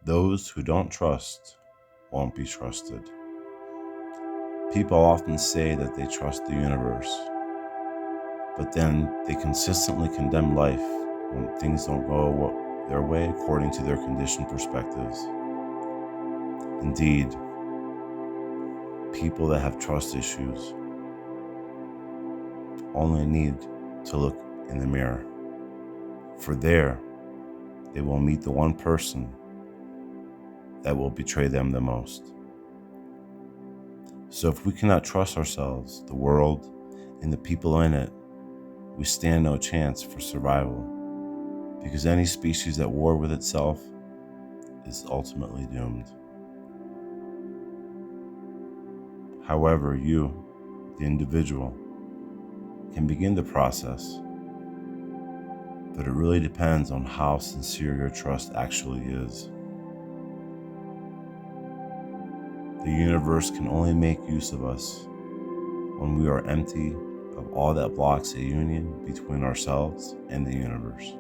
Those who don't trust won't be trusted. People often say that they trust the universe, but then they consistently condemn life when things don't go their way according to their conditioned perspectives. Indeed, people that have trust issues only need to look in the mirror, for there they will meet the one person that will betray them the most. So if we cannot trust ourselves, the world, and the people in it, we stand no chance for survival, because any species at war with itself is ultimately doomed. However, you, the individual, can begin the process, but it really depends on how sincere your trust actually is. The universe can only make use of us when we are empty of all that blocks a union between ourselves and the universe.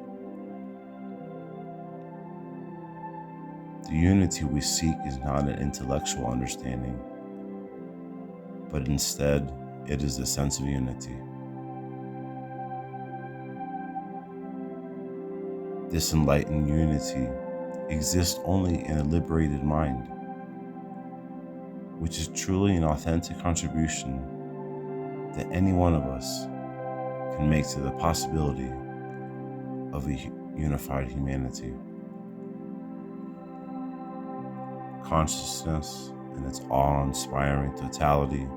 The unity we seek is not an intellectual understanding, but instead it is a sense of unity. This enlightened unity exists only in a liberated mind, which is truly an authentic contribution that any one of us can make to the possibility of a unified humanity. Consciousness in its awe-inspiring totality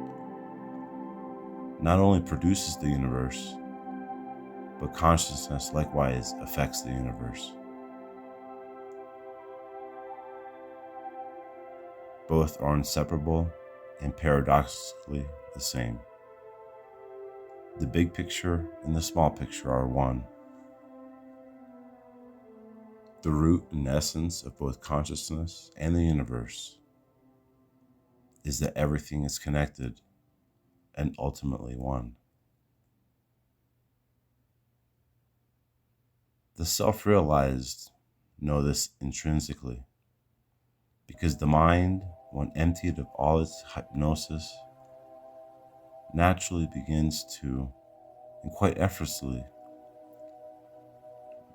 not only produces the universe, but consciousness likewise affects the universe. Both are inseparable and paradoxically the same. The big picture and the small picture are one. The root and essence of both consciousness and the universe is that everything is connected and ultimately one. The self-realized know this intrinsically, because the mind, when emptied of all its hypnosis, naturally begins to, and quite effortlessly,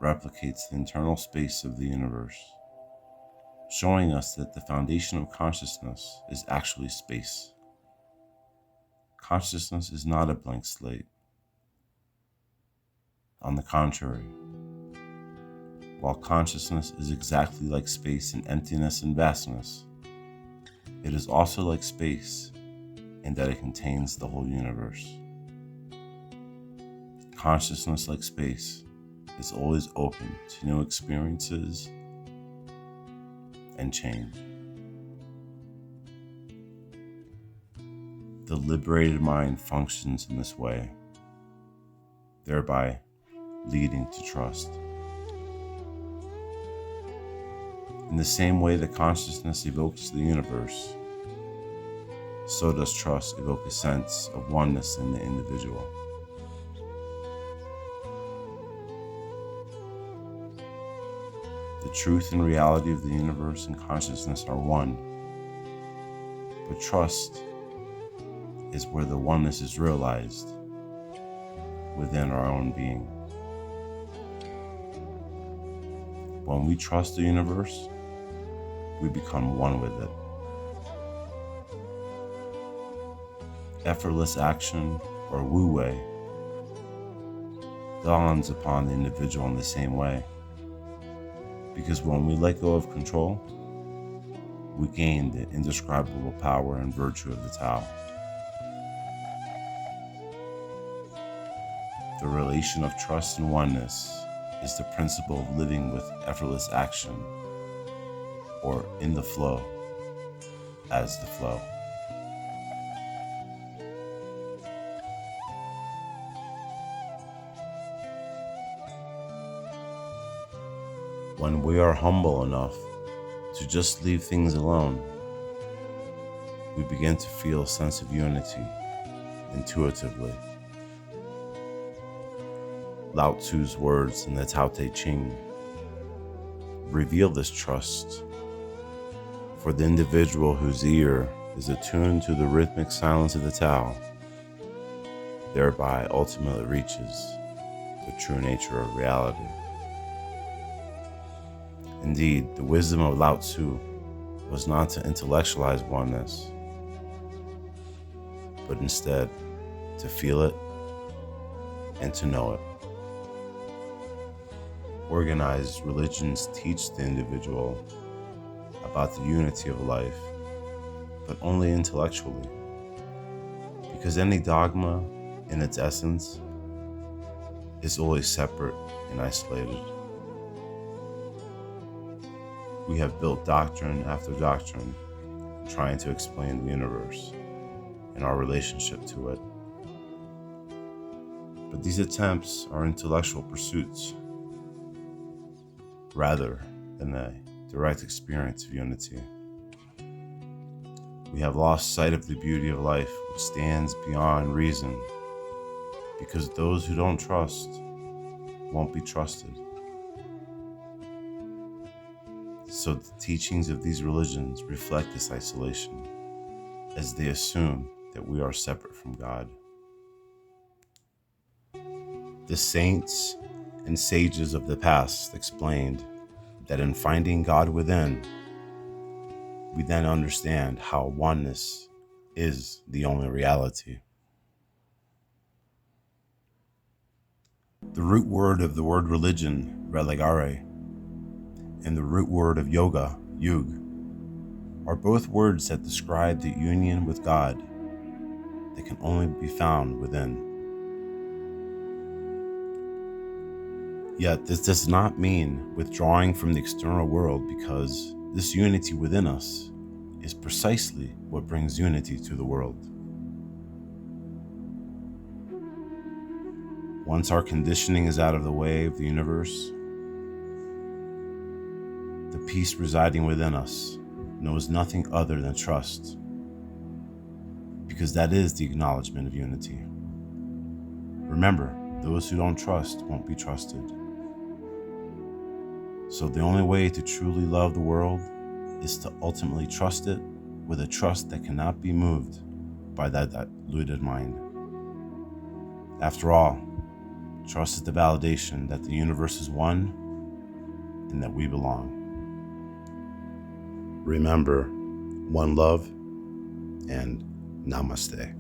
replicates the internal space of the universe, showing us that the foundation of consciousness is actually space. Consciousness is not a blank slate. On the contrary, while consciousness is exactly like space in emptiness and vastness, it is also like space in that it contains the whole universe. Consciousness, like space, is always open to new experiences and change. The liberated mind functions in this way, thereby leading to trust. In the same way that consciousness evokes the universe, so does trust evoke a sense of oneness in the individual. The truth and reality of the universe and consciousness are one, but trust is where the oneness is realized within our own being. When we trust the universe, we become one with it. Effortless action, or wu-wei, dawns upon the individual in the same way, because when we let go of control, we gain the indescribable power and virtue of the Tao. The relation of trust and oneness is the principle of living with effortless action, or in the flow, as the flow. When we are humble enough to just leave things alone, we begin to feel a sense of unity intuitively. Lao Tzu's words in the Tao Te Ching reveal this trust For the individual whose ear is attuned to the rhythmic silence of the Tao, thereby ultimately reaches the true nature of reality. Indeed, the wisdom of Lao Tzu was not to intellectualize oneness, but instead to feel it and to know it. Organized religions teach the individual about the unity of life, but only intellectually, because any dogma in its essence is always separate and isolated. We have built doctrine after doctrine trying to explain the universe and our relationship to it. But these attempts are intellectual pursuits rather than a direct experience of unity. We have lost sight of the beauty of life, which stands beyond reason, because those who don't trust won't be trusted. So the teachings of these religions reflect this isolation, as they assume that we are separate from God. The saints and sages of the past explained that in finding God within, we then understand how oneness is the only reality. The root word of the word religion, religare, and the root word of yoga, yug, are both words that describe the union with God that can only be found within. Yet this does not mean withdrawing from the external world, because this unity within us is precisely what brings unity to the world. Once our conditioning is out of the way of the universe, the peace residing within us knows nothing other than trust, because that is the acknowledgement of unity. Remember, those who don't trust won't be trusted. So the only way to truly love the world is to ultimately trust it with a trust that cannot be moved by that diluted mind. After all, trust is the validation that the universe is one and that we belong. Remember, one love and namaste.